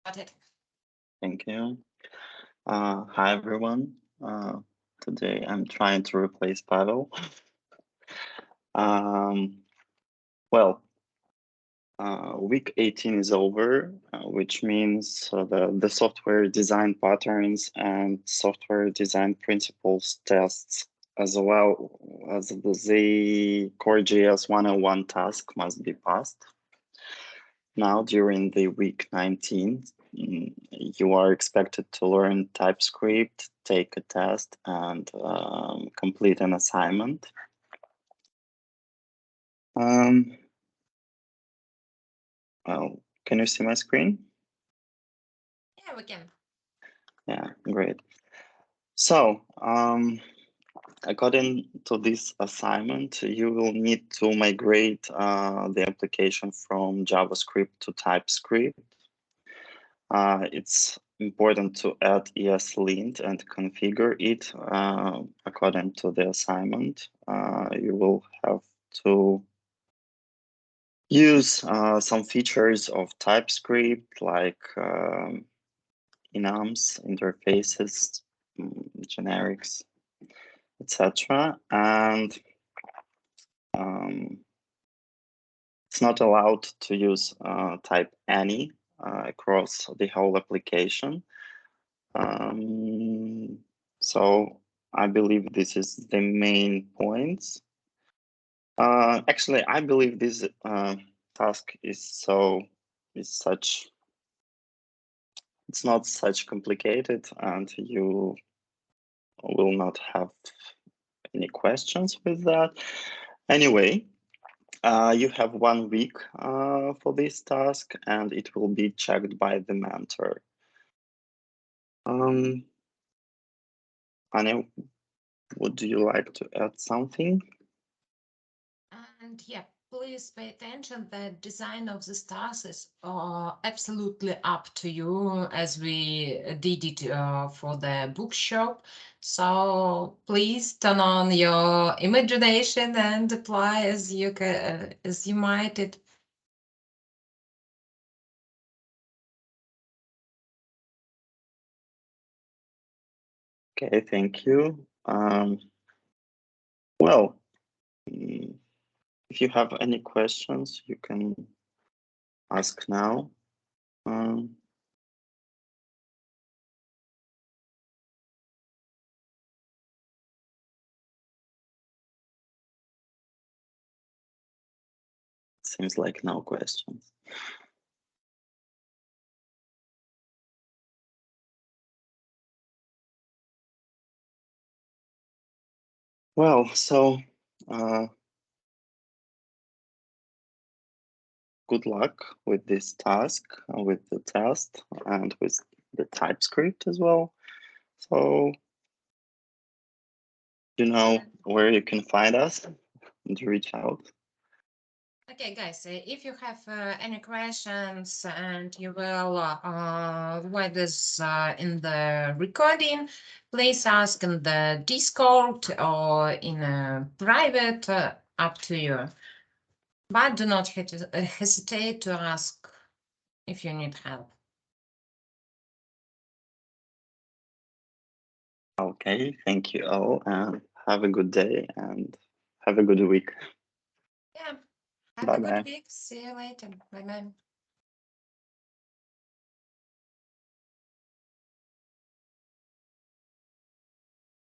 Got it. Thank you. Hi, everyone. Today I'm trying to replace Pavel. Um, well, week 18 is over, which means the software design patterns and software design principles tests, as well as the Core.js 101 task must be passed. Now, during the week 19, you are expected to learn TypeScript, take a test, and complete an assignment. Um, well, can you see my screen? Yeah, we can. Yeah, great. So, according to this assignment, you will need to migrate the application from JavaScript to TypeScript. It's important to add ESLint and configure it according to the assignment. You will have to use some features of TypeScript like enums, interfaces, generics, etc. And um, it's not allowed to use type any across the whole application. So I believe this is the main points. Actually, I believe this task is such, it's not such complicated, and you will not have any questions with that. Anyway, you have 1 week for this task, and it will be checked by the mentor. Anya, would you like to add something? And yeah, please pay attention that design of the stars is absolutely up to you, as we did it for the bookshop. So please turn on your imagination and apply as you might it. Okay, thank you. Well, if you have any questions, you can ask now. Seems like no questions. Well, so good luck with this task, with the test, and with the TypeScript as well. So you know where you can find us and reach out. Okay, guys, if you have any questions and you will write this in the recording, please ask in the Discord or in a private, up to you. But do not hesitate to ask if you need help. Okay, thank you all, and have a good day and have a good week. Yeah, have Bye a good bye. week. See you later. Bye bye.